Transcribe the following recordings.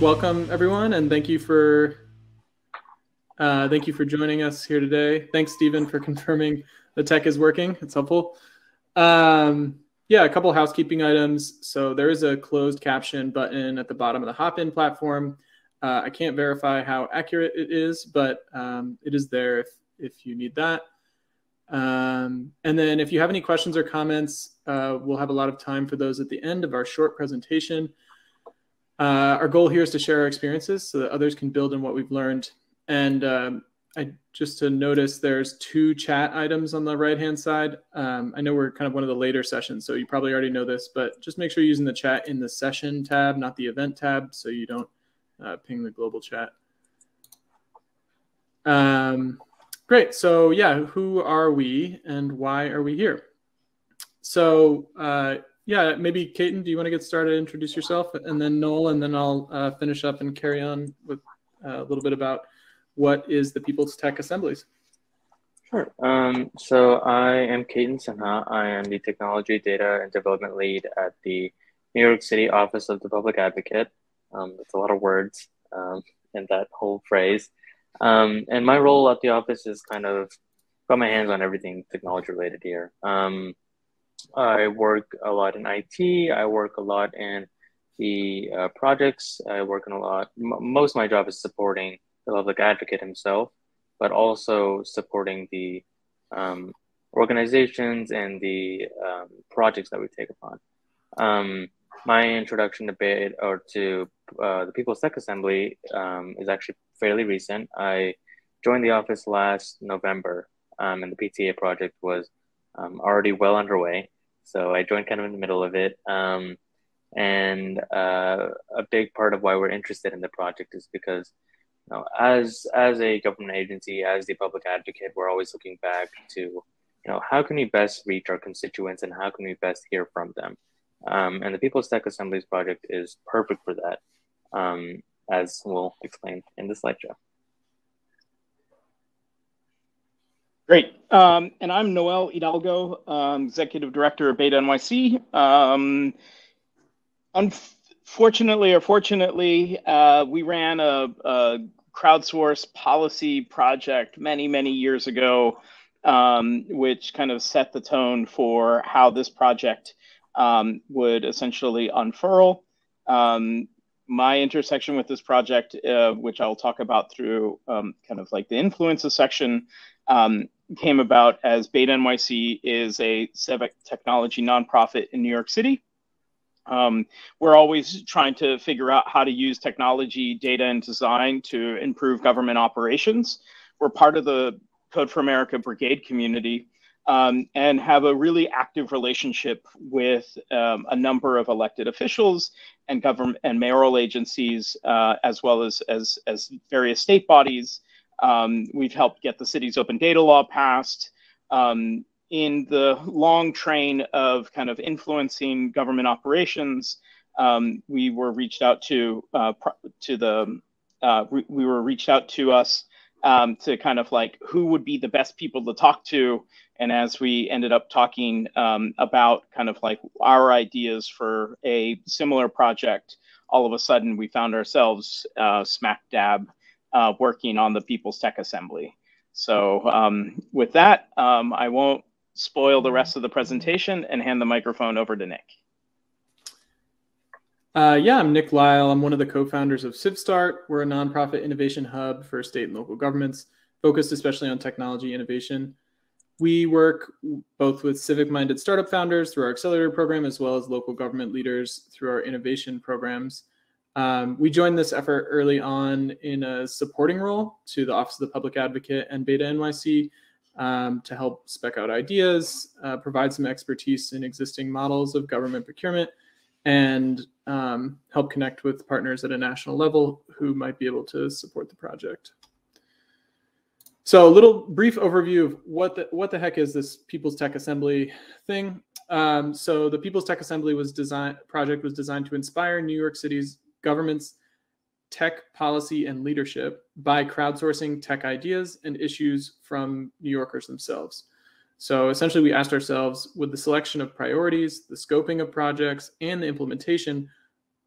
welcome everyone, and thank you for joining us here today. Thanks, Stephen, for confirming the tech is working. It's helpful. Yeah, a couple of housekeeping items. So there is a closed caption button at the bottom of the Hopin platform. I can't verify how accurate it is, but it is there if you need that. And then if you have any questions or comments, we'll have a lot of time for those at the end of our short presentation. Our goal here is to share our experiences so that others can build on what we've learned. And just to notice, there's 2 chat items on the right-hand side. I know we're kind of one of the later sessions, so you probably already know this, but just make sure you're using the chat in the session tab, not the event tab, so you don't ping the global chat. Great. So yeah, who are we and why are we here? So yeah, maybe Caton, do you want to get started, introduce yourself, and then Noel, and then I'll finish up and carry on with a little bit about what is the People's Tech Assemblies. Sure. So I am Caton Sinha. I am the Technology, Data, and Development Lead at the New York City Office of the Public Advocate. That's a lot of words in that whole phrase. And my role at the office is kind of got my hands on everything technology related here. I work a lot in IT. I work a lot in the projects. I work in a lot. Most of my job is supporting the public advocate himself, but also supporting the organizations and the projects that we take upon. My introduction to the People's Tech Assembly is actually fairly recent. I joined the office last November, and the PTA project was already well underway. So I joined kind of in the middle of it. And a big part of why we're interested in the project is because, you know, as a government agency, as the public advocate, we're always looking back to, you know, how can we best reach our constituents and how can we best hear from them? And the People's Tech Assemblies project is perfect for that, as we'll explain in the slideshow. Great. And I'm Noel Hidalgo, Executive Director of BetaNYC. Unfortunately or fortunately, we ran a crowdsourced policy project many years ago, which kind of set the tone for how this project would essentially unfurl. My intersection with this project, which I'll talk about through kind of like the influences section, came about as BetaNYC is a civic technology nonprofit in New York City. We're always trying to figure out how to use technology, data, and design to improve government operations. We're part of the Code for America Brigade community and have a really active relationship with a number of elected officials and government and mayoral agencies, as well as various state bodies. We've helped get the city's open data law passed. In the long train of kind of influencing government operations, we were reached out to us to kind of like who would be the best people to talk to. And as we ended up talking about kind of like our ideas for a similar project, all of a sudden we found ourselves smack dab working on the People's Tech Assembly. So with that, I won't spoil the rest of the presentation and hand the microphone over to Nick. Yeah, I'm Nick Lyle. I'm one of the co-founders of CivStart. We're a nonprofit innovation hub for state and local governments, focused especially on technology innovation. We work both with civic-minded startup founders through our accelerator program, as well as local government leaders through our innovation programs. We joined this effort early on in a supporting role to the Office of the Public Advocate and BetaNYC to help spec out ideas, provide some expertise in existing models of government procurement, and help connect with partners at a national level who might be able to support the project. So a little brief overview of what the heck is this People's Tech Assembly thing. So the People's Tech Assembly project was designed to inspire New York City's government's tech policy and leadership by crowdsourcing tech ideas and issues from New Yorkers themselves. So essentially we asked ourselves, would the selection of priorities, the scoping of projects, and the implementation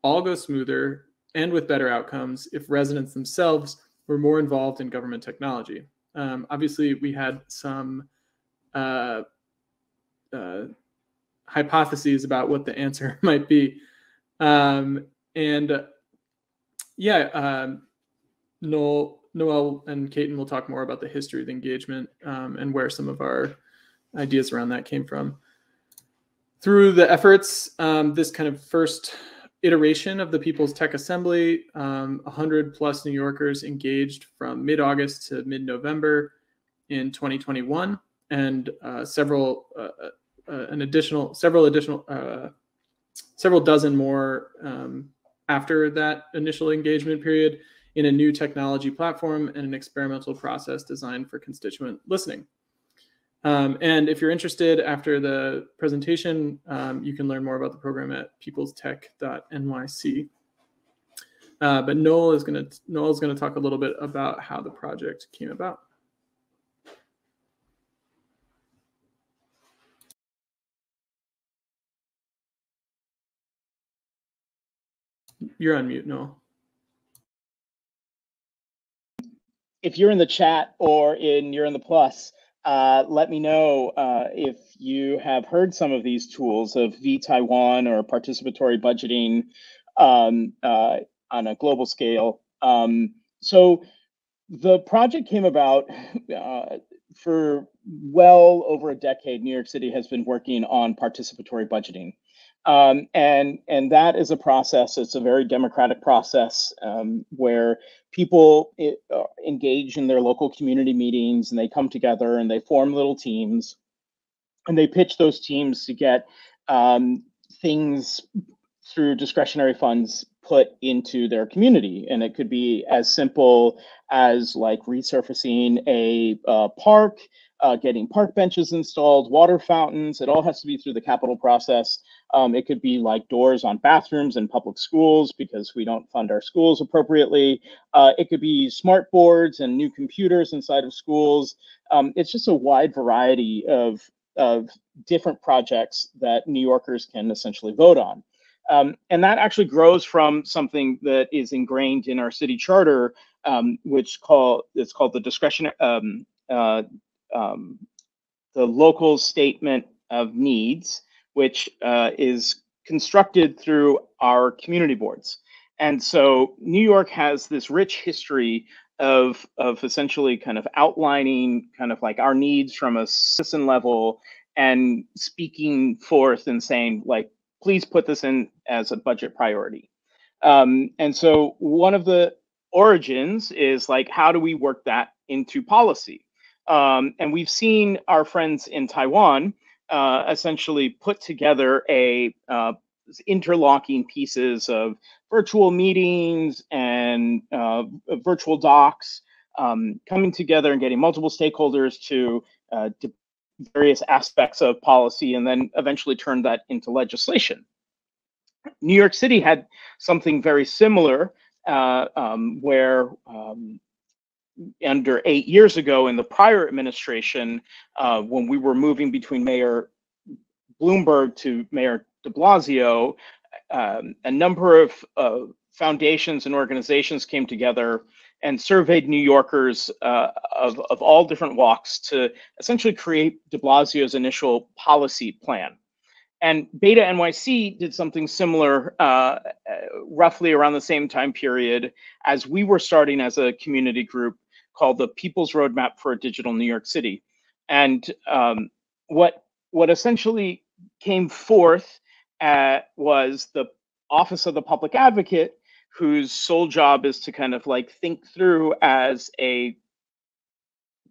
all go smoother and with better outcomes if residents themselves were more involved in government technology. Obviously, we had some hypotheses about what the answer might be. Noel and Caton will talk more about the history of the engagement and where some of our ideas around that came from. Through the efforts, this kind of first iteration of the People's Tech Assembly, 100 plus New Yorkers engaged from mid-August to mid-November in 2021, and several dozen more after that initial engagement period in a new technology platform and an experimental process designed for constituent listening. And if you're interested, after the presentation, you can learn more about the program at peoplestech.nyc. But Noel is going to talk a little bit about how the project came about. You're on mute, Noel. If you're in the chat or you're in the plus, let me know if you have heard some of these tools of vTaiwan or participatory budgeting on a global scale. So the project came about for well over a decade. New York City has been working on participatory budgeting. And that is a process. It's a very democratic process where people engage in their local community meetings, and they come together and they form little teams, and they pitch those teams to get things through discretionary funds put into their community. And it could be as simple as like resurfacing a park, getting park benches installed, water fountains. It all has to be through the capital process. It could be like doors on bathrooms in public schools because we don't fund our schools appropriately. It could be smart boards and new computers inside of schools. It's just a wide variety of different projects that New Yorkers can essentially vote on. And that actually grows from something that is ingrained in our city charter, which it's called the discretionary, the local statement of needs, which is constructed through our community boards. And so New York has this rich history of essentially kind of outlining kind of like our needs from a citizen level and speaking forth and saying like, please put this in as a budget priority. And so one of the origins is like, how do we work that into policy? And we've seen our friends in Taiwan essentially put together interlocking pieces of virtual meetings and virtual docs coming together and getting multiple stakeholders to various aspects of policy, and then eventually turned that into legislation. New York City had something very similar where under 8 years ago in the prior administration, when we were moving between Mayor Bloomberg to Mayor de Blasio, a number of foundations and organizations came together and surveyed New Yorkers of all different walks to essentially create de Blasio's initial policy plan. And BetaNYC did something similar roughly around the same time period as we were starting as a community group called the People's Roadmap for a Digital New York City. And what essentially came forth was the Office of the Public Advocate, whose sole job is to kind of like think through as a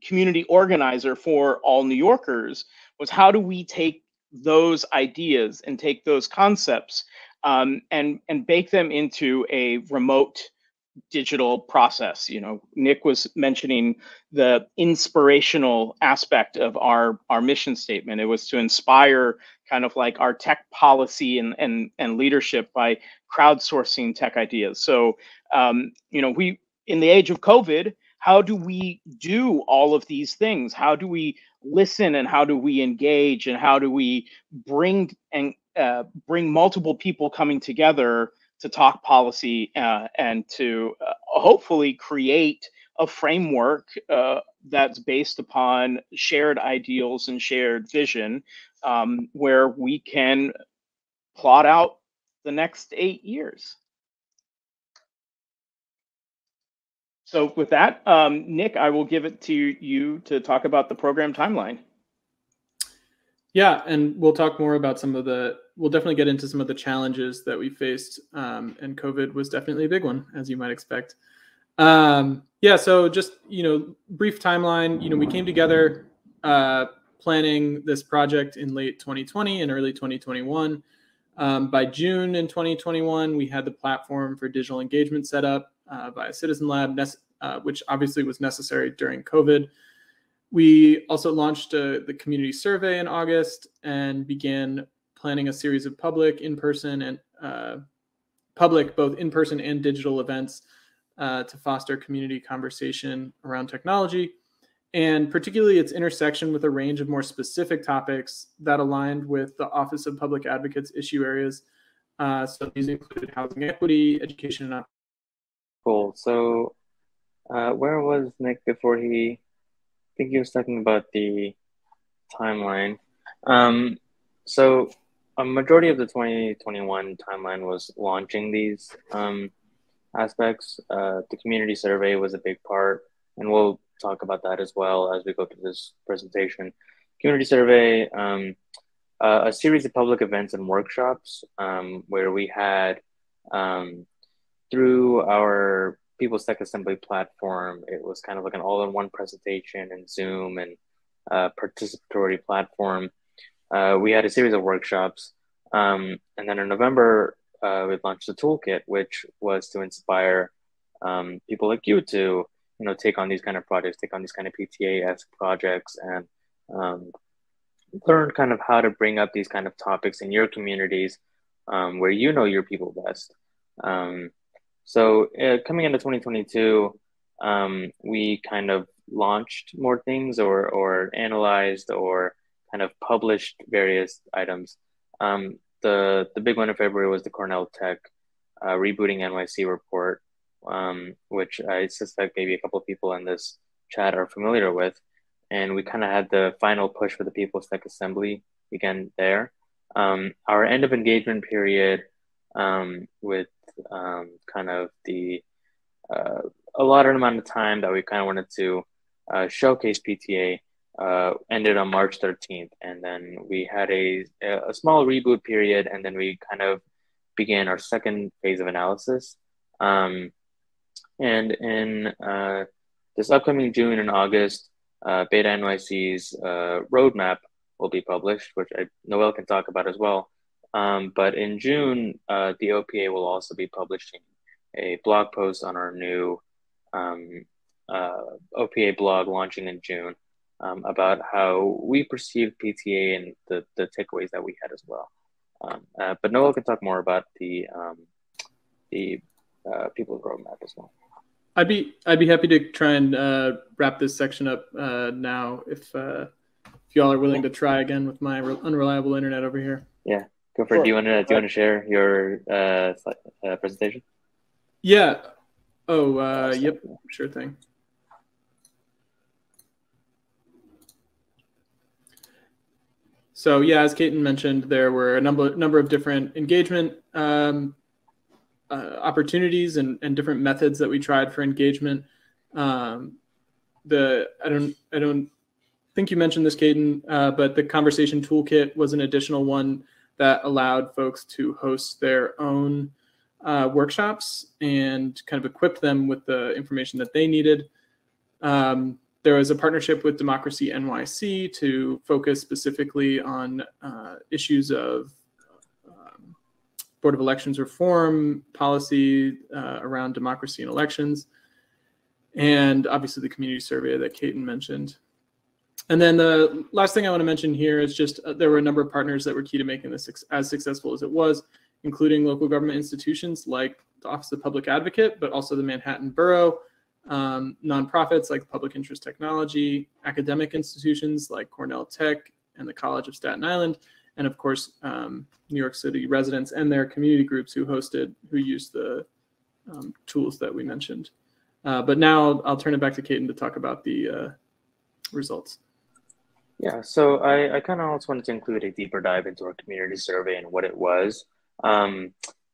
community organizer for all New Yorkers, was how do we take those ideas and take those concepts and bake them into a remote digital process. You know, Nick was mentioning the inspirational aspect of our mission statement. It was to inspire kind of like our tech policy and leadership by crowdsourcing tech ideas. So, you know, we, in the age of COVID, how do we do all of these things? How do we listen, and how do we engage, and how do we bring multiple people coming together talk policy and to hopefully create a framework that's based upon shared ideals and shared vision, where we can plot out the next 8 years. So with that, Nick, I will give it to you to talk about the program timeline. Yeah, and we'll talk more about we'll definitely get into some of the challenges that we faced, and COVID was definitely a big one, as you might expect. Yeah, so just, brief timeline, we came together planning this project in late 2020 and early 2021. By June in 2021, we had the platform for digital engagement set up via Citizen Lab, which obviously was necessary during COVID. We also launched the community survey in August and began planning a series of public, both in-person and digital events to foster community conversation around technology, and particularly its intersection with a range of more specific topics that aligned with the Office of Public Advocate's issue areas. So these included housing equity, education, and Cool. So where was Nick before I think he was talking about the timeline. So a majority of the 2021 timeline was launching these aspects. The community survey was a big part, and we'll talk about that as well as we go through this presentation. Community survey, a series of public events and workshops where we had, through our People's Tech Assembly platform, it was kind of like an all-in-one presentation and Zoom and participatory platform. We had a series of workshops. And then in November, we launched the toolkit, which was to inspire people like you to, take on these kind of projects, take on these kind of PTA-esque projects, and learn kind of how to bring up these kind of topics in your communities where you know your people best. So coming into 2022, we kind of launched more things or analyzed or kind of published various items. The big one in February was the Cornell Tech Rebooting NYC report, which I suspect maybe a couple of people in this chat are familiar with. And we kind of had the final push for the People's Tech Assembly again there. Our end of engagement period with kind of the allotted amount of time that we kind of wanted to showcase PTA ended on March 13th. And then we had a small reboot period, and then we kind of began our second phase of analysis. And in this upcoming June and August, BetaNYC's roadmap will be published, which Noel can talk about as well. But in June, the OPA will also be publishing a blog post on our new OPA blog launching in June about how we perceive PTA and the takeaways that we had as well. But Noel can talk more about the people's roadmap as well. I'd be happy to try and wrap this section up now if y'all are willing to try again with my unreliable internet over here. Yeah, go for it. Do you want to share your presentation? Yeah. Oh, yep. Sure thing. So yeah, as Keaton mentioned, there were a number of different engagement opportunities and different methods that we tried for engagement. I don't think you mentioned this, Keaton, but the conversation toolkit was an additional one that allowed folks to host their own workshops and kind of equip them with the information that they needed. There was a partnership with Democracy NYC to focus specifically on issues of Board of Elections reform, policy around democracy and elections, and obviously the community survey that Keaton mentioned. And then the last thing I want to mention here is just there were a number of partners that were key to making this as successful as it was, including local government institutions like the Office of Public Advocate, but also the Manhattan Borough, nonprofits like Public Interest Technology, academic institutions like Cornell Tech and the College of Staten Island, and of course, New York City residents and their community groups who used the tools that we mentioned. But now I'll turn it back to Caden to talk about the results. Yeah, so I kind of also wanted to include a deeper dive into our community survey and what it was.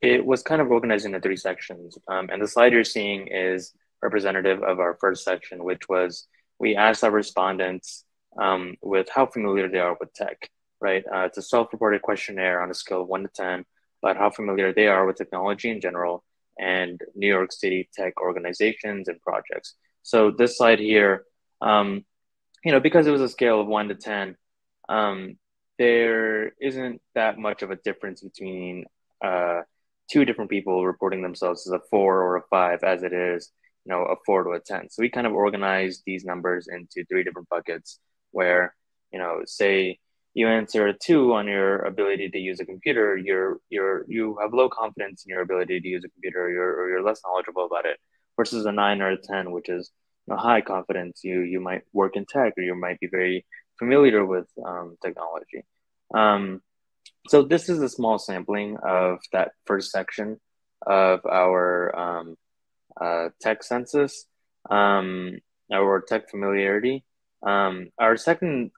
It was kind of organized into 3 sections, and the slide you're seeing is representative of our first section, which was we asked our respondents with how familiar they are with tech, right? It's a self-reported questionnaire on a scale of 1 to 10 about how familiar they are with technology in general and New York City tech organizations and projects. So this slide here, because it was a scale of 1 to 10, there isn't that much of a difference between 2 different people reporting themselves as a 4 or a 5 as it is, a 4 to a 10. So we kind of organized these numbers into 3 different buckets where, say you answer a 2 on your ability to use a computer, you have low confidence in your ability to use a computer, or you're less knowledgeable about it, versus a 9 or a 10, which is high confidence. You might work in tech, or you might be very familiar with technology. So this is a small sampling of that first section of our tech census, or tech familiarity. Our second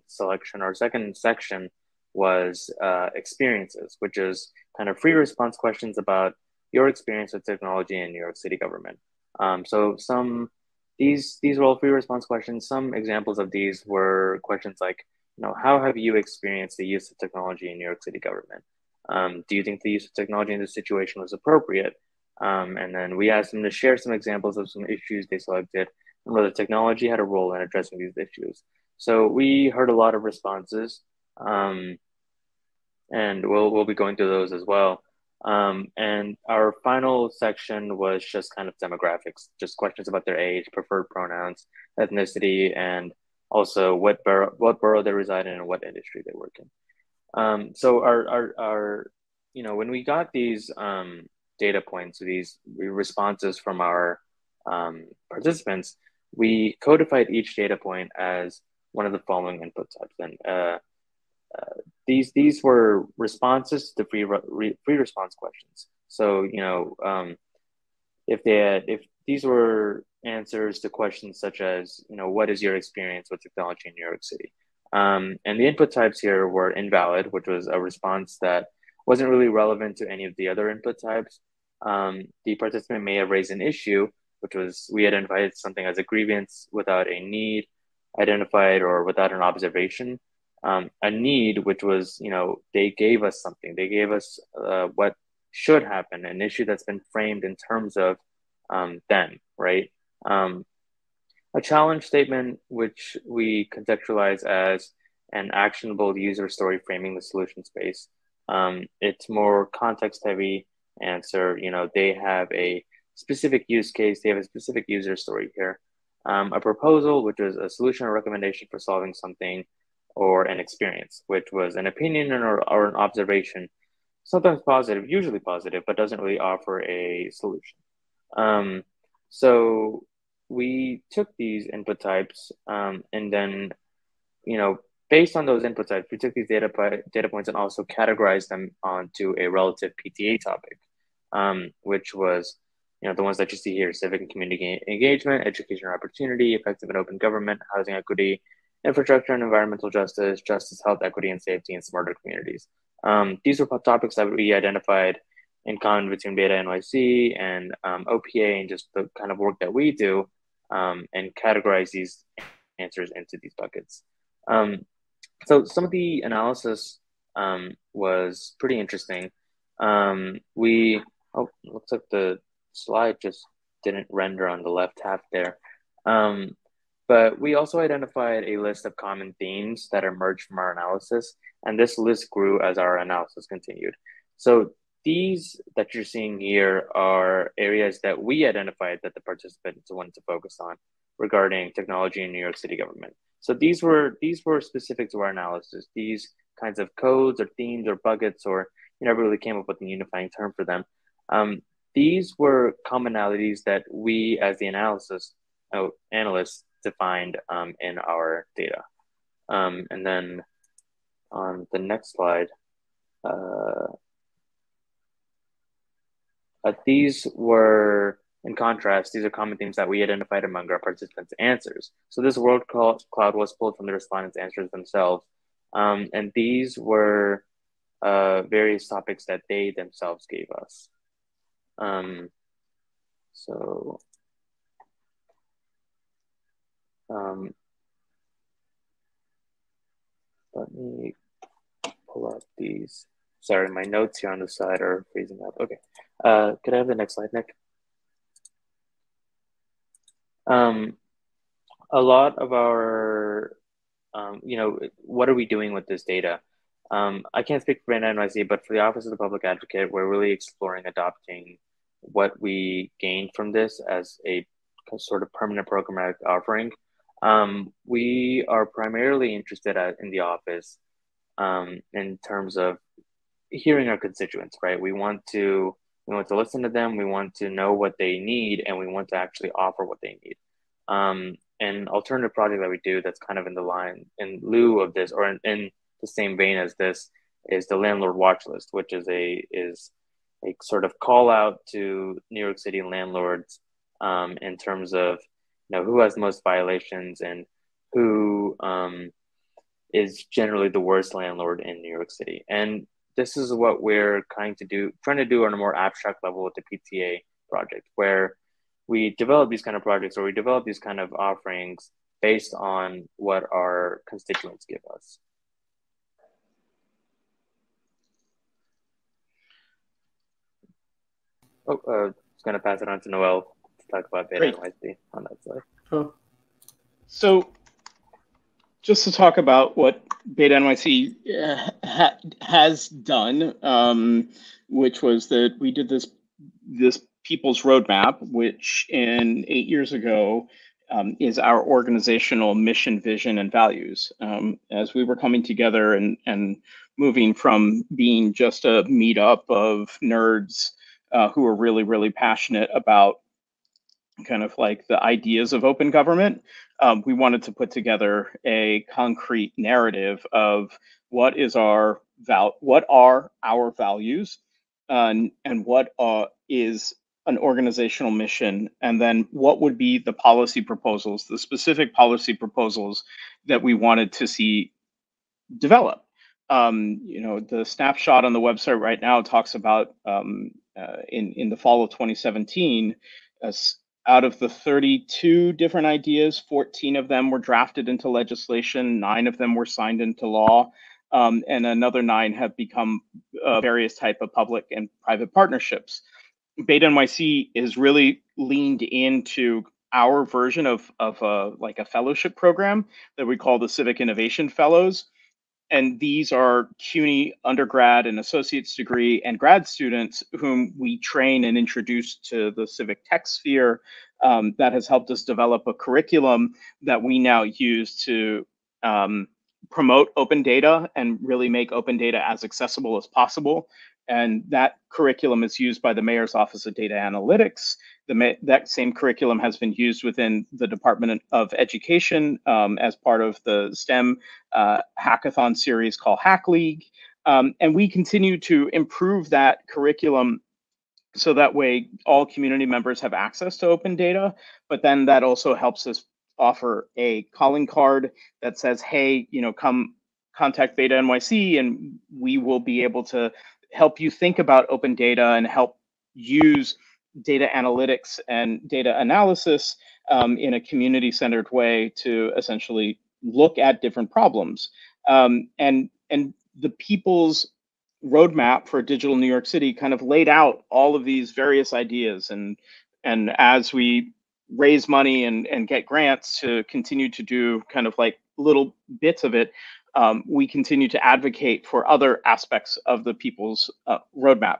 section was experiences, which is kind of free response questions about your experience with technology in New York City government. So these were all free response questions. Some examples of these were questions like, how have you experienced the use of technology in New York City government? Do you think the use of technology in this situation was appropriate? And then we asked them to share some examples of some issues they selected and whether technology had a role in addressing these issues. So we heard a lot of responses, and we'll be going through those as well. And our final section was just kind of demographics, just questions about their age, preferred pronouns, ethnicity, and also what borough they reside in and what industry they work in. So our when we got these data points, these responses from our participants, we codified each data point as one of the following input types. And these were responses to free response questions. So if these were answers to questions such as what is your experience with technology in New York City, and the input types here were invalid, which was a response that wasn't really relevant to any of the other input types. The participant may have raised an issue, which was we identified something as a grievance without a need identified or without an observation. A need, which was, they gave us something. They gave us what should happen, an issue that's been framed in terms of them, right? A challenge statement, which we contextualize as an actionable user story framing the solution space. It's more context-heavy answer. They have a specific use case. They have a specific user story here. A proposal, which was a solution or recommendation for solving something, or an experience, which was an opinion or an observation, sometimes positive, usually positive, but doesn't really offer a solution. So we took these input types, and then, based on those input types, we took these data points and also categorized them onto a relative PTA topic, which was, the ones that you see here: civic and community engagement, education or opportunity, effective and open government, housing equity, infrastructure and environmental justice, justice, health, equity, and safety, and smarter communities. These were topics that we identified in common between BetaNYC and OPA, and just the kind of work that we do, and categorize these answers into these buckets. So some of the analysis was pretty interesting. Looks like the slide just didn't render on the left half there. But we also identified a list of common themes that emerged from our analysis, and this list grew as our analysis continued. So these that you're seeing here are areas that we identified that the participants wanted to focus on regarding technology in New York City government. So these were specific to our analysis. These kinds of codes or themes or buckets, or never really came up with a unifying term for them. These were commonalities that we, as the analysts, defined in our data. And then on the next slide, these were, in contrast, these are common themes that we identified among our participants' answers. So this word cloud was pulled from the respondents' answers themselves. And these were various topics that they themselves gave us. Let me pull up these. Sorry, my notes here on the side are freezing up. Okay. Could I have the next slide, Nick? A lot of our, what are we doing with this data? I can't speak for BetaNYC, but for the Office of the Public Advocate, we're really exploring adopting what we gained from this as a sort of permanent programmatic offering. We are primarily interested in the office in terms of hearing our constituents, right? We want to listen to them. We want to know what they need, and we want to actually offer what they need. An alternative project that we do that's kind of in lieu of this, or in the same vein as this, is the landlord watch list, which is a sort of call out to New York City landlords in terms of who has the most violations and who is generally the worst landlord in New York City. And this is what we're trying to do on a more abstract level with the PTA project, where we develop these kind of projects, or we develop these kind of offerings based on what our constituents give us. I was going to pass it on to Noel to talk about BetaNYC on that slide. Oh. So just to talk about what BetaNYC has done, which was that we did this People's Roadmap, which in 8 years ago is our organizational mission, vision, and values. As we were coming together and moving from being just a meetup of nerds who are really, really passionate about kind of like the ideas of open government, we wanted to put together a concrete narrative of what are our values, and what is an organizational mission, and then what would be the policy proposals, the specific policy proposals that we wanted to see develop. The snapshot on the website right now talks about in the fall of 2017, out of the 32 different ideas, 14 of them were drafted into legislation, 9 of them were signed into law, and another 9 have become various type of public and private partnerships. BetaNYC is really leaned into our version of like a fellowship program that we call the Civic Innovation Fellows. And these are CUNY undergrad and associate's degree and grad students whom we train and introduce to the civic tech sphere. That has helped us develop a curriculum that we now use to promote open data and really make open data as accessible as possible. And that curriculum is used by the Mayor's Office of Data Analytics. That same curriculum has been used within the Department of Education as part of the STEM hackathon series called Hack League. And we continue to improve that curriculum so that way all community members have access to open data, but then that also helps us offer a calling card that says, hey, come contact BetaNYC and we will be able to help you think about open data and help use data analytics and data analysis in a community-centered way to essentially look at different problems. And the People's Roadmap for Digital New York City kind of laid out all of these various ideas. And as we raise money and get grants to continue to do kind of like little bits of it, we continue to advocate for other aspects of the People's Roadmap.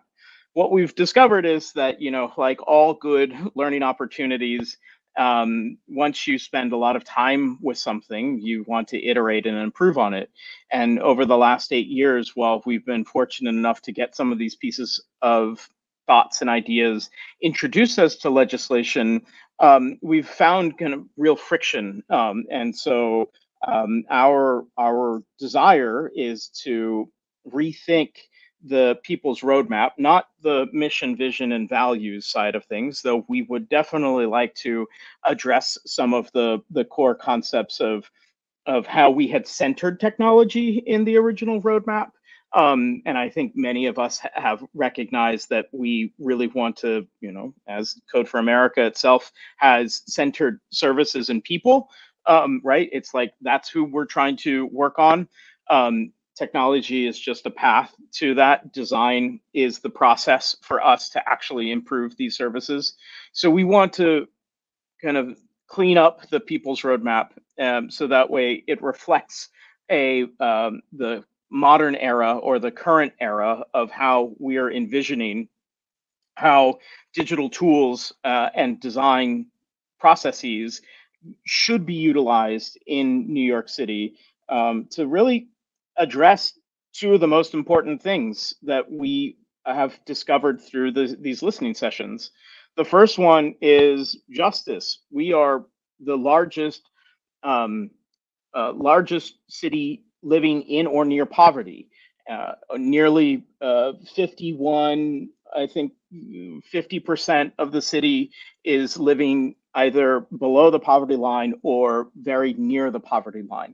What we've discovered is that, like all good learning opportunities, once you spend a lot of time with something, you want to iterate and improve on it. And over the last 8 years, while we've been fortunate enough to get some of these pieces of thoughts and ideas introduced as to legislation, we've found kind of real friction. And so Our desire is to rethink the people's roadmap, not the mission, vision, and values side of things, though we would definitely like to address some of the core concepts of how we had centered technology in the original roadmap. And I think many of us have recognized that we really want to, as Code for America itself has centered services and people, right? It's like that's who we're trying to work on. Technology is just a path to that. Design is the process for us to actually improve these services. So we want to kind of clean up the people's roadmap, so that way it reflects the modern era or the current era of how we are envisioning how digital tools and design processes should be utilized in New York City, to really address two of the most important things that we have discovered through these listening sessions. The first one is justice. We are the largest city living in or near poverty. Nearly 51, I think 50% of the city is living either below the poverty line or very near the poverty line.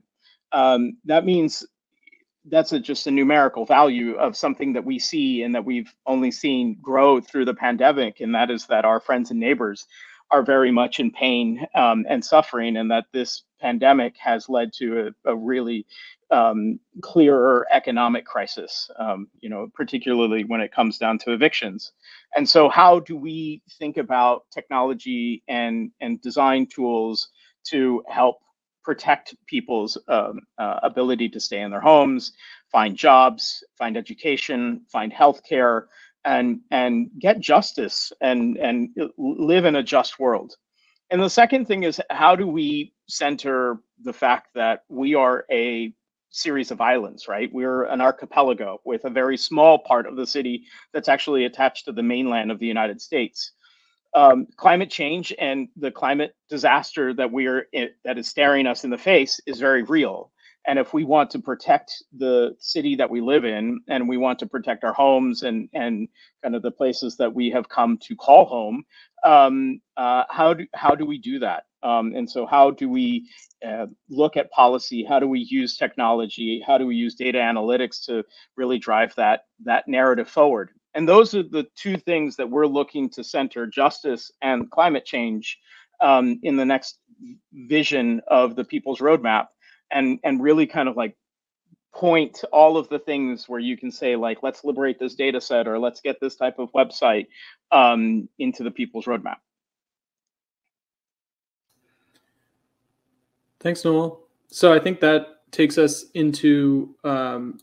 That means that's just a numerical value of something that we see and that we've only seen grow through the pandemic, and that is that our friends and neighbors are very much in pain and suffering, and that this pandemic has led to a really clearer economic crisis, particularly when it comes down to evictions. And so how do we think about technology and design tools to help protect people's ability to stay in their homes, find jobs, find education, find healthcare, and get justice and live in a just world? And the second thing is, how do we center the fact that we are a series of islands, right? We're an archipelago with a very small part of the city that's actually attached to the mainland of the United States. Climate change and the climate disaster that is staring us in the face is very real. And if we want to protect the city that we live in, and we want to protect our homes and kind of the places that we have come to call home, how do we do that? And so how do we look at policy? How do we use technology? How do we use data analytics to really drive that narrative forward? And those are the two things that we're looking to center: justice and climate change, in the next vision of the People's Roadmap, and really kind of like point all of the things where you can say, like, let's liberate this data set, or let's get this type of website into the People's Roadmap. Thanks, Noel. So I think that takes us into the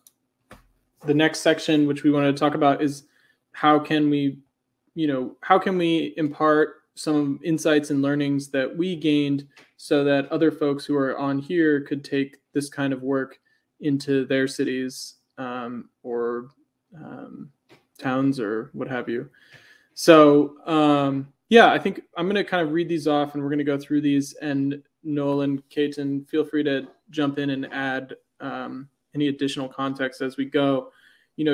next section, which we want to talk about is how can we impart some insights and learnings that we gained so that other folks who are on here could take this kind of work into their cities or towns or what have you. So yeah, I think I'm going to kind of read these off and we're going to go through these, and Noel and Keaton, feel free to jump in and add any additional context as we go.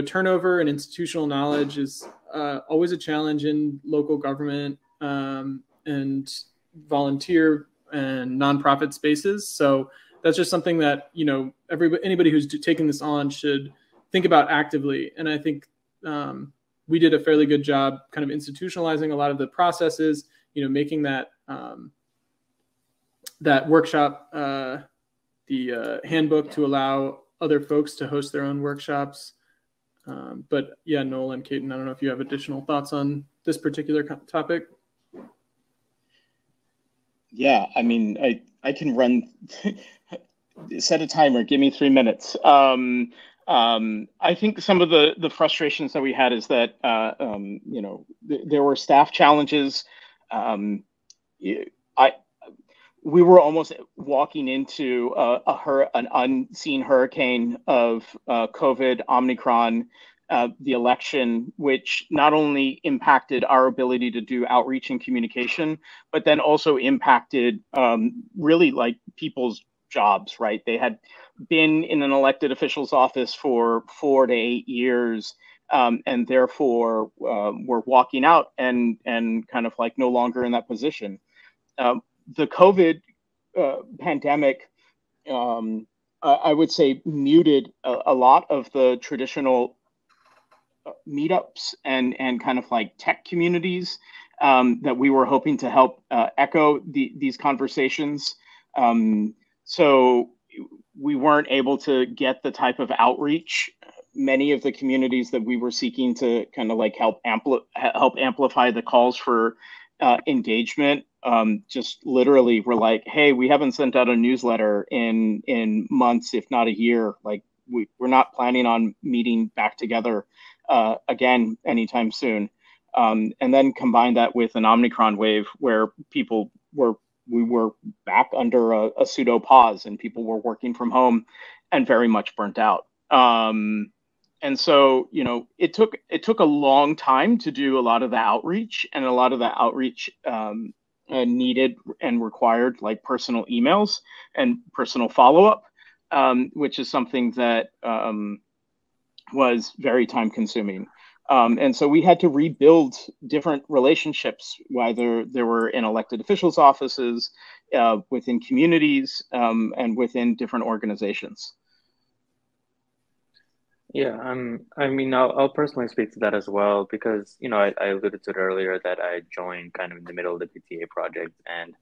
Turnover and institutional knowledge is always a challenge in local government and volunteer and nonprofit spaces. So that's just something that, anybody who's taking this on should think about actively. And I think we did a fairly good job kind of institutionalizing a lot of the processes, making that that workshop, the handbook to allow other folks to host their own workshops. But yeah, Noel and Keaton, I don't know if you have additional thoughts on this particular topic. Yeah, I mean, I can run, set a timer, give me 3 minutes. I think some of the frustrations that we had is that, there were staff challenges. We were almost walking into an unseen hurricane of COVID, Omicron, the election, which not only impacted our ability to do outreach and communication, but then also impacted really like people's jobs, right? They had been in an elected official's office for 4 to 8 years, and therefore were walking out and kind of like no longer in that position. The COVID pandemic, I would say, muted a lot of the traditional meetups and kind of like tech communities that we were hoping to help echo these conversations. So we weren't able to get the type of outreach. Many of the communities that we were seeking to kind of like help amplify the calls for engagement just literally were like, hey, we haven't sent out a newsletter in months, if not a year. Like we're not planning on meeting back together again anytime soon. And then combine that with an Omicron wave where we were back under a pseudo pause and people were working from home and very much burnt out. And so, you know, it took a long time to do a lot of the outreach, and a lot of the outreach needed and required like personal emails and personal follow-up, which is something that was very time consuming. And so we had to rebuild different relationships, whether they were in elected officials' offices, within communities, and within different organizations. Yeah, I mean, I'll personally speak to that as well because, you know, I alluded to it earlier that I joined kind of in the middle of the PTA project, and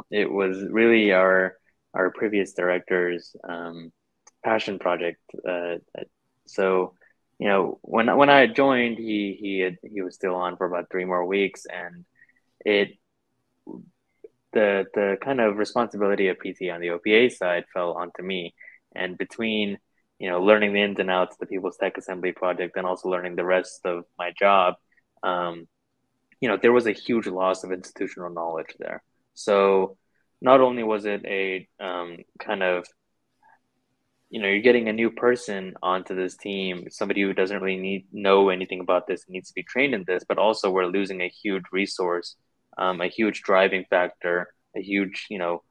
it was really our previous director's passion project. So, you know, when I had joined, he was still on for about 3 more weeks, and the kind of responsibility of PTA on the OPA side fell onto me, and between, you know, learning the ins and outs of the People's Tech Assembly project and also learning the rest of my job, you know, there was a huge loss of institutional knowledge there. So not only was it a kind of, you know, you're getting a new person onto this team, somebody who doesn't really know anything about this, needs to be trained in this, but also we're losing a huge resource, a huge driving factor, a huge, you know,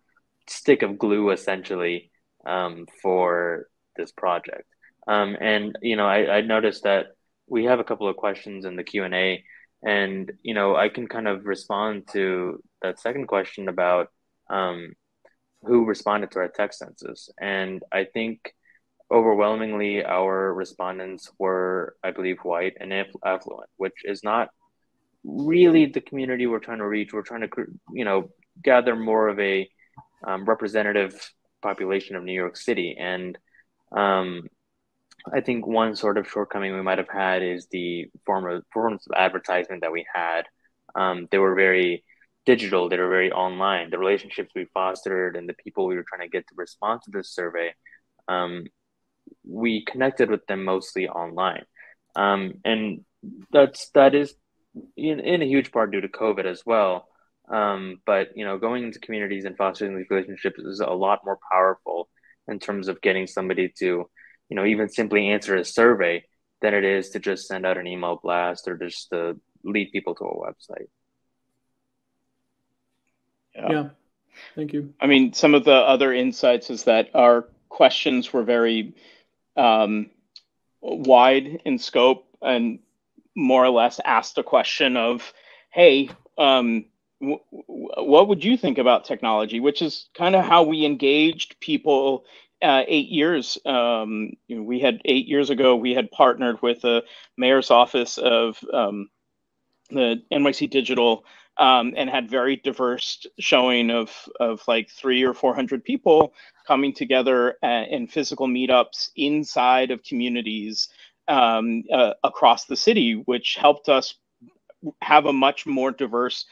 stick of glue essentially for this project. And, you know, I noticed that we have a couple of questions in the Q&A, and, you know, I can kind of respond to that second question about who responded to our tech census. And I think overwhelmingly our respondents were, I believe, white and affluent, which is not really the community we're trying to reach. We're trying to, you know, gather more of a representative population of New York City. And I think one sort of shortcoming we might have had is the forms of advertisement that we had. They were very digital, they were very online. The relationships we fostered and the people we were trying to get to respond to this survey, we connected with them mostly online. And that is in a huge part due to COVID as well. But, you know, going into communities and fostering these relationships is a lot more powerful in terms of getting somebody to, you know, even simply answer a survey than it is to just send out an email blast or just to lead people to a website. Yeah, thank you. I mean, some of the other insights is that our questions were very wide in scope and more or less asked a question of, hey, what would you think about technology? Which is kind of how we engaged people 8 years. You know, we had 8 years ago, we had partnered with the mayor's office of the NYC Digital, and had very diverse showing of like 300 or 400 people coming together in physical meetups inside of communities across the city, which helped us have a much more diverse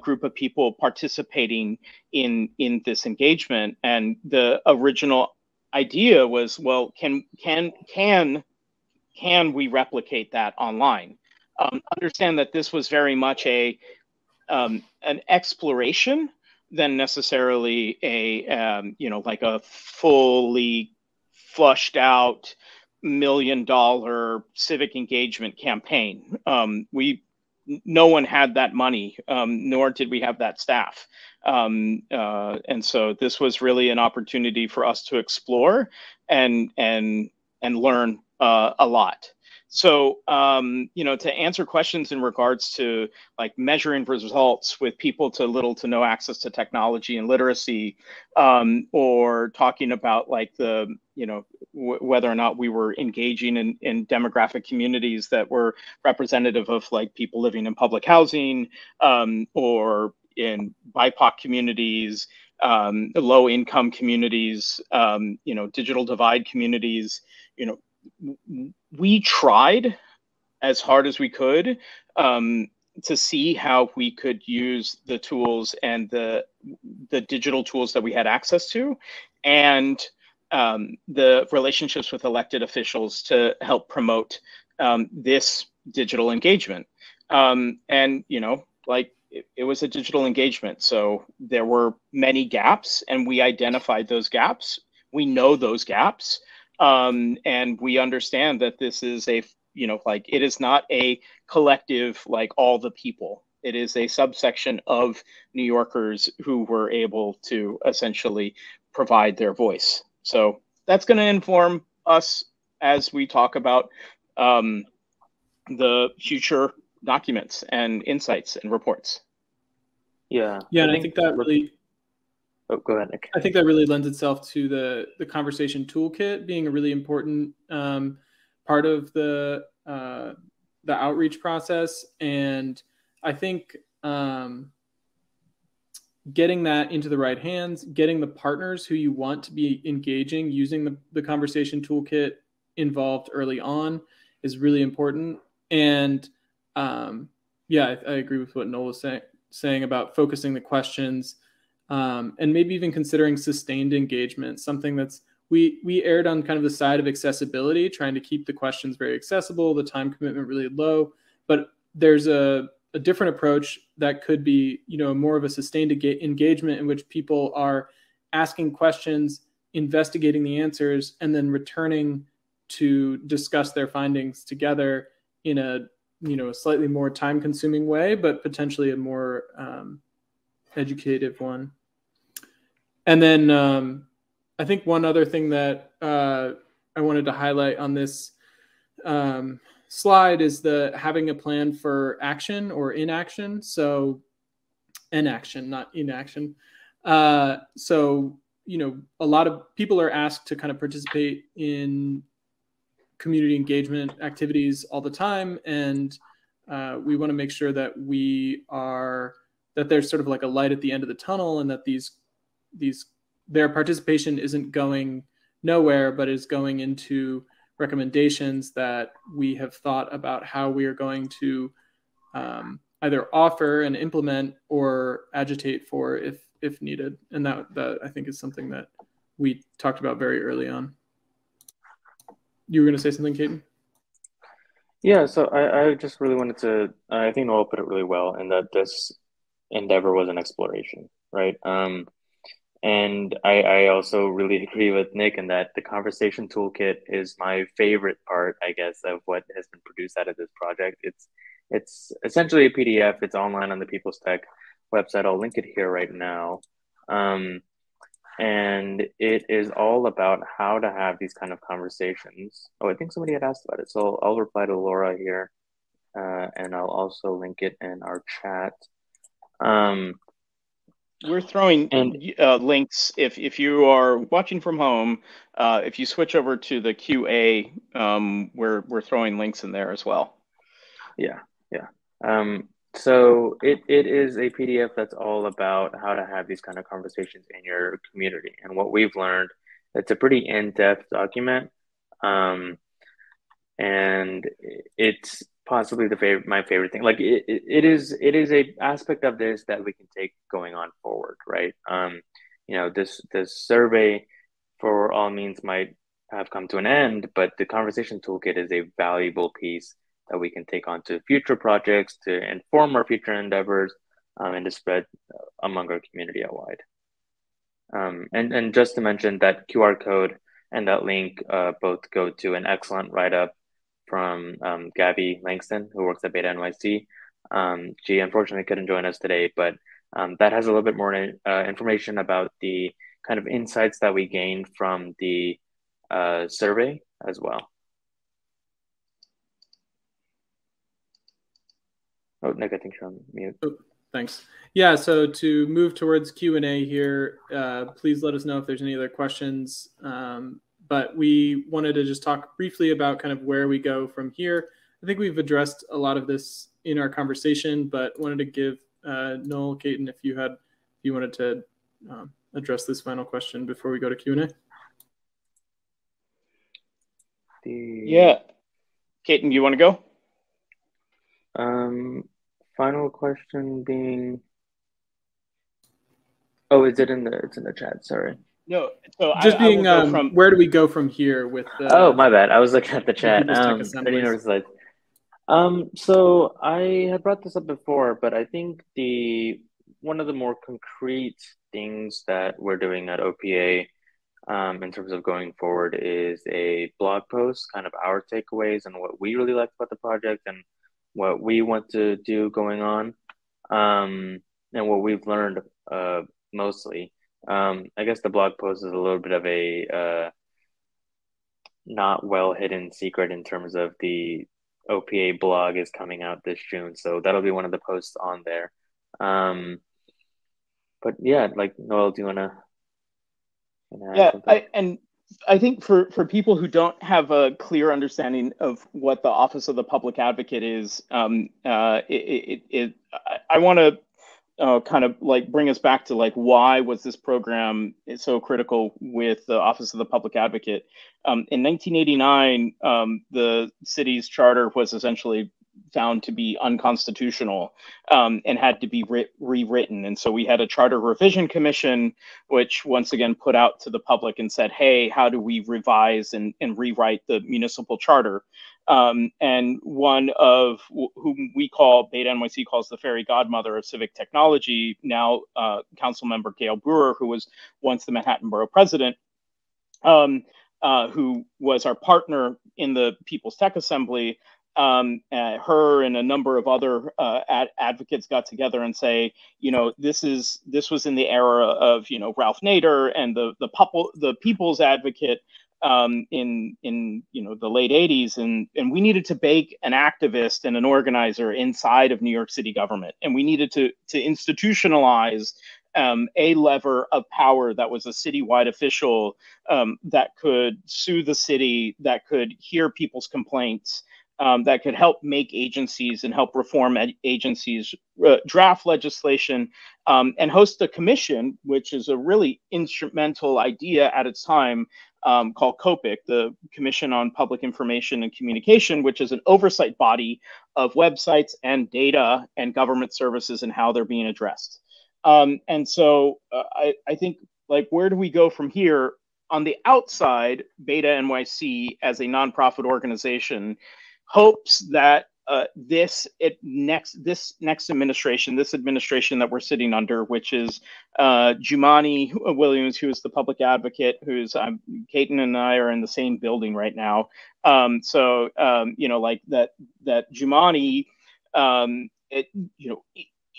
group of people participating in this engagement. And the original idea was, well, can we replicate that online? Understand that this was very much an exploration than necessarily a you know, like a fully flushed out $1 million civic engagement campaign. We no one had that money, nor did we have that staff. And so this was really an opportunity for us to explore and learn a lot. So, to answer questions in regards to like measuring results with people to little to no access to technology and literacy, or talking about like the, whether or not we were engaging in demographic communities that were representative of like people living in public housing, or in BIPOC communities, low income communities, digital divide communities, we tried as hard as we could to see how we could use the tools and the digital tools that we had access to, and the relationships with elected officials to help promote this digital engagement. It was a digital engagement, so there were many gaps, and we identified those gaps. We know those gaps. And we understand that this is it is not a collective, like all the people. It is a subsection of New Yorkers who were able to essentially provide their voice. So that's going to inform us as we talk about the future documents and insights and reports. Yeah. And I think that really... Oh, go ahead, Nick. I think that really lends itself to the conversation toolkit being a really important part of the outreach process. And I think getting that into the right hands, getting the partners who you want to be engaging using the conversation toolkit involved early on is really important. And I agree with what Noel was saying about focusing the questions. And maybe even considering sustained engagement, something that's, we erred on kind of the side of accessibility, trying to keep the questions very accessible, the time commitment really low, but there's a different approach that could be, more of a sustained engagement in which people are asking questions, investigating the answers, and then returning to discuss their findings together in a, slightly more time consuming way, but potentially a more educative one. And then I think one other thing that I wanted to highlight on this slide is having a plan for action or inaction. So inaction, not inaction. So, a lot of people are asked to kind of participate in community engagement activities all the time. And we want to make sure that that there's sort of like a light at the end of the tunnel, and that their participation isn't going nowhere, but is going into recommendations that we have thought about how we are going to either offer and implement or agitate for if needed. And that I think is something that we talked about very early on. You were going to say something, Caden? Yeah, so I just really wanted to, I think Noel put it really well, in that this endeavor was an exploration, right? And I also really agree with Nick in that the conversation toolkit is my favorite part, I guess, of what has been produced out of this project. It's essentially a PDF. It's online on the People's Tech website. I'll link it here right now. And it is all about how to have these kind of conversations. Oh, I think somebody had asked about it. So I'll reply to Laura here, and I'll also link it in our chat. We're throwing links. If you are watching from home, if you switch over to the QA, we're throwing links in there as well. Yeah. So it is a PDF that's all about how to have these kind of conversations in your community. And what we've learned, it's a pretty in-depth document. And it's possibly my favorite thing. Like it is a aspect of this that we can take going on forward, right? This survey for all means might have come to an end, but the conversation toolkit is a valuable piece that we can take on to future projects to inform our future endeavors, and to spread among our community at wide. And just to mention that QR code and that link both go to an excellent write-up from Gabby Langston, who works at BetaNYC, She unfortunately couldn't join us today, but that has a little bit more information about the kind of insights that we gained from the survey as well. Oh, Nick, I think you're on mute. Oh, thanks. Yeah, so to move towards Q&A here, please let us know if there's any other questions. But we wanted to just talk briefly about kind of where we go from here. I think we've addressed a lot of this in our conversation, but wanted to give Noel, Caton, if you wanted to address this final question before we go to Q&A. Yeah. Caton, you want to go? Final question being, oh, it's in the chat. Sorry. No. So just being, where do we go from here with? Oh, my bad. I was looking at the chat. I didn't notice that. So I had brought this up before, but I think one of the more concrete things that we're doing at OPA, in terms of going forward, is a blog post, kind of our takeaways and what we really liked about the project and what we want to do going on, and what we've learned mostly. I guess the blog post is a little bit of a not well hidden secret in terms of the OPA blog is coming out this June, so that'll be one of the posts on there. But yeah, like, Noel, do you want to? Yeah, I think for people who don't have a clear understanding of what the Office of the Public Advocate is, I want to kind of like bring us back to like, why was this program so critical with the Office of the Public Advocate? In 1989, the city's charter was essentially found to be unconstitutional, and had to be rewritten. And so we had a charter revision commission, which once again put out to the public and said, hey, how do we revise and rewrite the municipal charter? And one of whom we call, BetaNYC calls the fairy godmother of civic technology, now council member Gail Brewer, who was once the Manhattan Borough president, who was our partner in the People's Tech Assembly. Her and a number of other advocates got together and say, this was in the era of Ralph Nader and the People's Advocate in the late 80s, and we needed to bake an activist and an organizer inside of New York City government, and we needed to institutionalize a lever of power that was a citywide official, that could sue the city, that could hear people's complaints, that could help make agencies and help reform agencies, draft legislation, and host a commission, which is a really instrumental idea at its time, called COPIC, the Commission on Public Information and Communication, which is an oversight body of websites and data and government services and how they're being addressed. And so I think, like, where do we go from here? On the outside, BetaNYC as a nonprofit organization hopes that this next administration, this administration that we're sitting under, which is Jumaane Williams, who is the public advocate, who's Caton and I are in the same building right now. Like that Jumaane,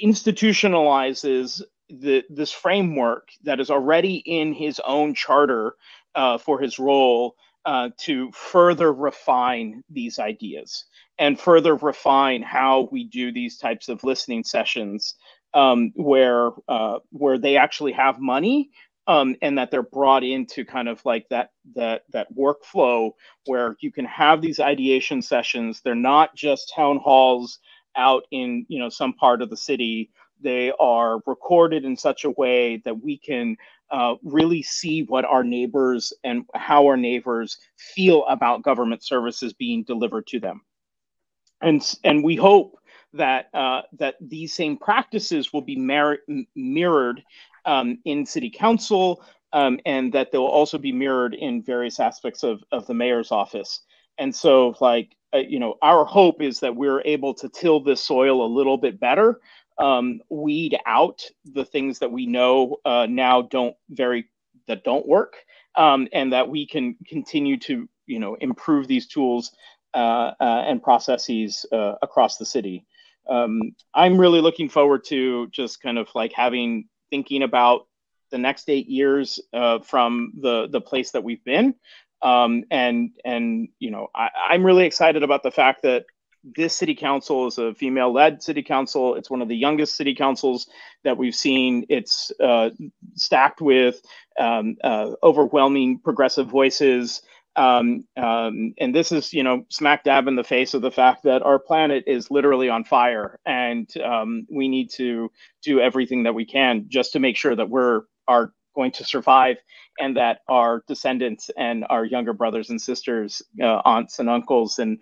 institutionalizes this framework that is already in his own charter for his role, to further refine these ideas and further refine how we do these types of listening sessions, where they actually have money, and that they're brought into kind of like that workflow where you can have these ideation sessions. They're not just town halls out in some part of the city. They are recorded in such a way that we can really see what our neighbors and how our neighbors feel about government services being delivered to them. And we hope that these same practices will be mirrored in city council, and that they'll also be mirrored in various aspects of the mayor's office. And so, like, our hope is that we're able to till this soil a little bit better, weed out the things that we know now don't work, and that we can continue to improve these tools and processes across the city. I'm really looking forward to just kind of like thinking about the next 8 years from the place that we've been. And you know, I'm really excited about the fact that this city council is a female-led city council. It's one of the youngest city councils that we've seen. It's stacked with overwhelming progressive voices. And this is, you know, smack dab in the face of the fact that our planet is literally on fire, and we need to do everything that we can just to make sure that are going to survive, and that our descendants and our younger brothers and sisters, aunts and uncles, and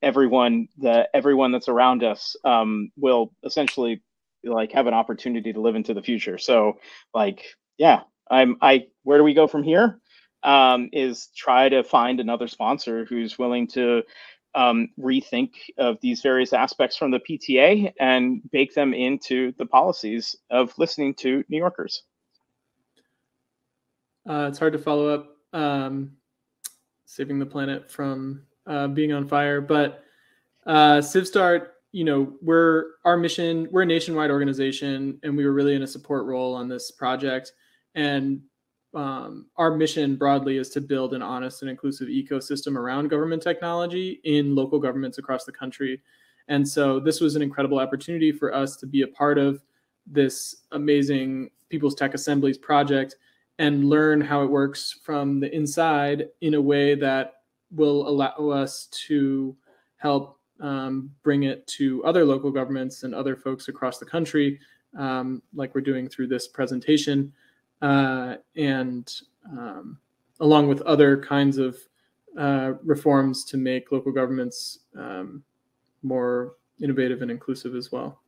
everyone that's around us will essentially like have an opportunity to live into the future. So like, yeah, where do we go from here? Is try to find another sponsor who's willing to rethink of these various aspects from the PTA and bake them into the policies of listening to New Yorkers. It's hard to follow up saving the planet from being on fire, but CivStart, you know, we're a nationwide organization, and we were really in a support role on this project. And our mission broadly is to build an honest and inclusive ecosystem around government technology in local governments across the country. And so this was an incredible opportunity for us to be a part of this amazing People's Tech Assemblies project and learn how it works from the inside in a way that will allow us to help bring it to other local governments and other folks across the country, like we're doing through this presentation, and along with other kinds of reforms to make local governments more innovative and inclusive as well.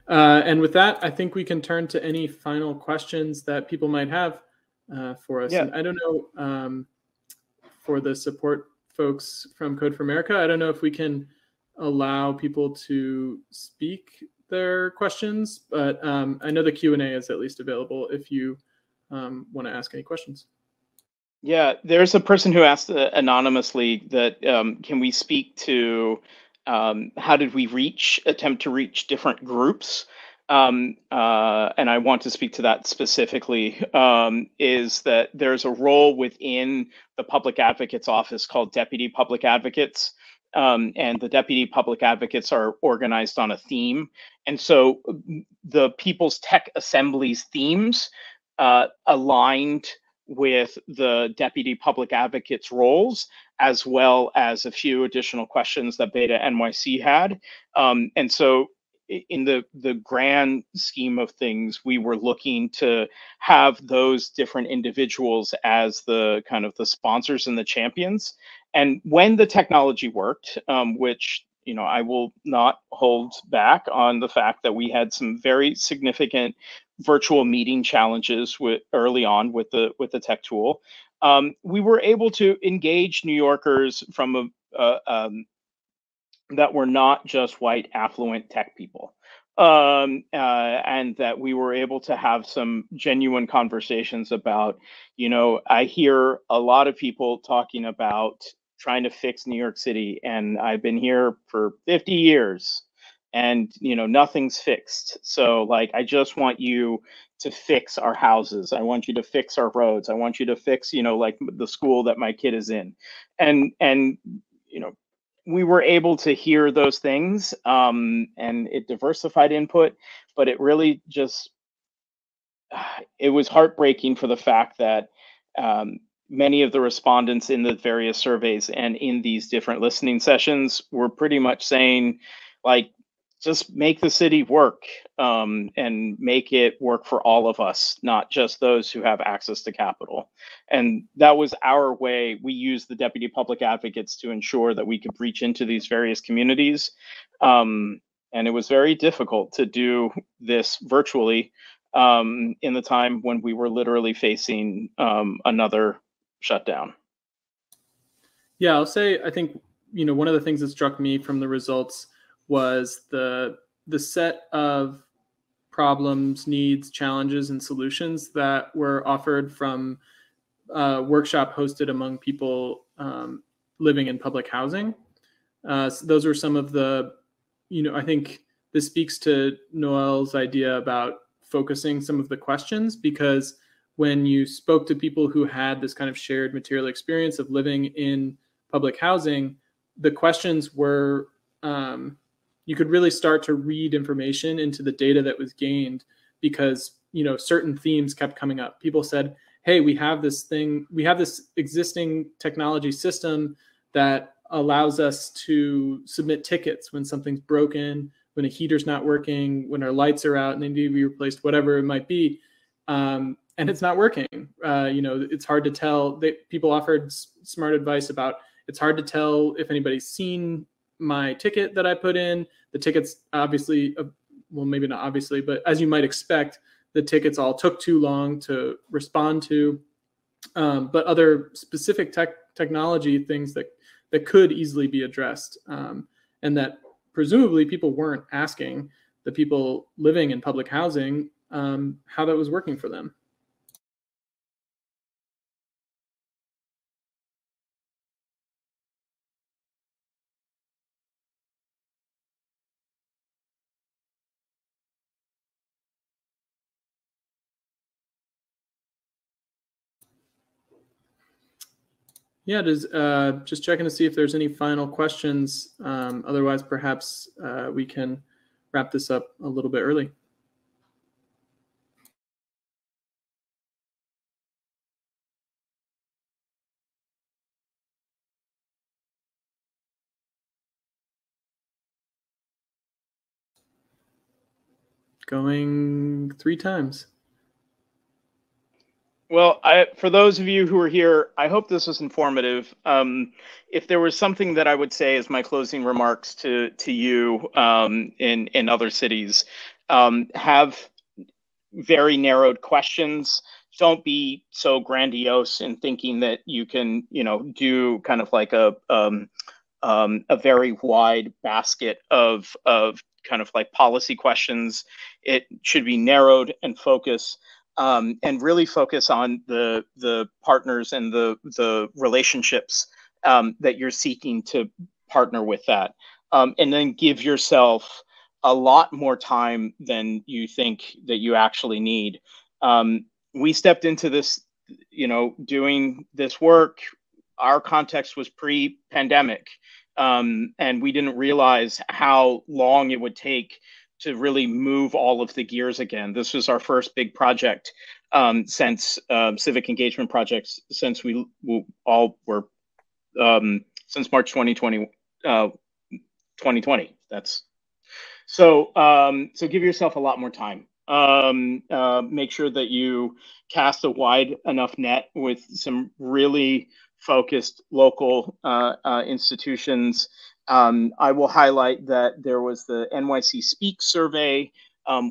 And with that, I think we can turn to any final questions that people might have for us. Yeah. And I don't know, for the support folks from Code for America, I don't know if we can allow people to speak their questions, but I know the Q&A is at least available if you want to ask any questions. Yeah, there's a person who asked anonymously that can we speak to how did we attempt to reach different groups? And I want to speak to that specifically, is that there's a role within the public advocate's office called deputy public advocates. And the deputy public advocates are organized on a theme. And so the People's Tech Assemblies themes aligned with the deputy public advocates roles, as well as a few additional questions that BetaNYC had. And so in the grand scheme of things, we were looking to have those different individuals as the kind of the sponsors and the champions. And when the technology worked, which, you know, I will not hold back on the fact that we had some very significant virtual meeting challenges early on with the tech tool, we were able to engage New Yorkers from that were not just white affluent tech people, and that we were able to have some genuine conversations about, you know, I hear a lot of people talking about trying to fix New York City, and I've been here for 50 years and, you know, nothing's fixed. So like, I just want you to fix our houses. I want you to fix our roads. I want you to fix, you know, like the school that my kid is in. And, you know, we were able to hear those things, and it diversified input, but it really just, it was heartbreaking for the fact that many of the respondents in the various surveys and in these different listening sessions were pretty much saying, like, just make the city work, and make it work for all of us, not just those who have access to capital. And that was our way. We used the deputy public advocates to ensure that we could reach into these various communities. And it was very difficult to do this virtually in the time when we were literally facing another shutdown. Yeah, I'll say, I think, you know, one of the things that struck me from the results was the set of problems, needs, challenges, and solutions that were offered from a workshop hosted among people living in public housing. So those were some of the, I think this speaks to Noel's idea about focusing some of the questions, because when you spoke to people who had this kind of shared material experience of living in public housing, the questions were, you could really start to read information into the data that was gained, because, certain themes kept coming up. People said, hey, we have this existing technology system that allows us to submit tickets when something's broken, when a heater's not working, when our lights are out and they need to be replaced, whatever it might be. And it's not working. It's hard to tell. People offered smart advice about, it's hard to tell if anybody's seen my ticket that I put in. The tickets obviously, well, maybe not obviously, but as you might expect, the tickets all took too long to respond to. But other specific technology things that could easily be addressed, and that presumably people weren't asking the people living in public housing how that was working for them. Yeah, just checking to see if there's any final questions. Otherwise, perhaps we can wrap this up a little bit early. Going 3 times. Well, for those of you who are here, I hope this was informative. If there was something that I would say as my closing remarks to you in other cities, have very narrowed questions. Don't be so grandiose in thinking that you can, do kind of like a very wide basket of kind of like policy questions. It should be narrowed and focused. And really focus on the partners and the relationships that you're seeking to partner with that. And then give yourself a lot more time than you think that you actually need. We stepped into this, doing this work. Our context was pre-pandemic, and we didn't realize how long it would take to really move all of the gears again. This was our first big project since civic engagement projects since we all were since March 2020. 2020. That's so. So give yourself a lot more time. Make sure that you cast a wide enough net with some really focused local institutions. I will highlight that there was the NYC Speak survey,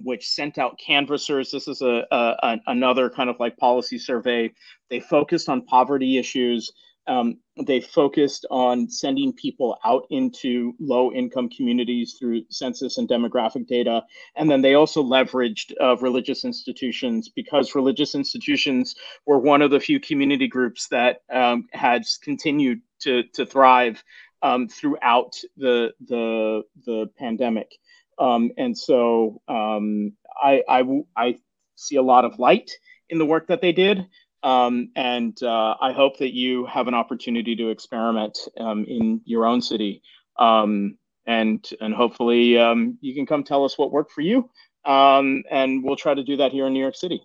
which sent out canvassers. This is another kind of like policy survey. They focused on poverty issues. They focused on sending people out into low-income communities through census and demographic data. And then they also leveraged religious institutions, because religious institutions were one of the few community groups that had continued to thrive throughout the pandemic. And so I see a lot of light in the work that they did. And I hope that you have an opportunity to experiment in your own city. And hopefully you can come tell us what worked for you. And we'll try to do that here in New York City.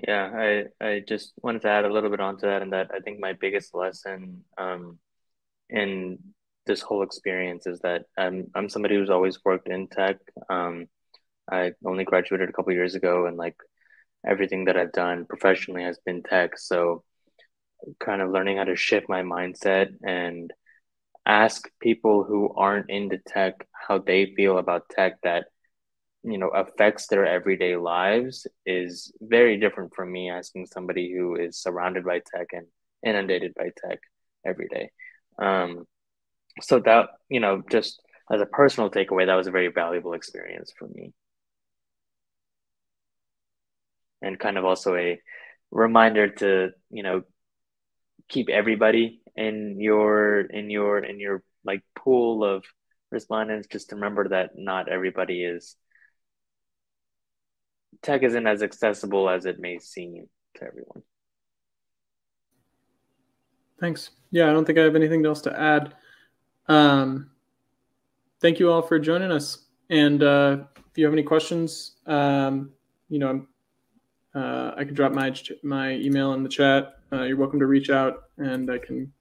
Yeah, I just wanted to add a little bit onto that, and that I think my biggest lesson in this whole experience is that I'm somebody who's always worked in tech. I only graduated a couple years ago, and like everything that I've done professionally has been tech. So kind of learning how to shift my mindset and ask people who aren't into tech how they feel about tech that affects their everyday lives is very different from me asking somebody who is surrounded by tech and inundated by tech every day. So that, just as a personal takeaway, that was a very valuable experience for me. And kind of also a reminder to, keep everybody in your like pool of respondents, just remember that not everybody is tech isn't as accessible as it may seem to everyone. Thanks. Yeah, I don't think I have anything else to add. Thank you all for joining us. And if you have any questions, I could drop my email in the chat. You're welcome to reach out, and I can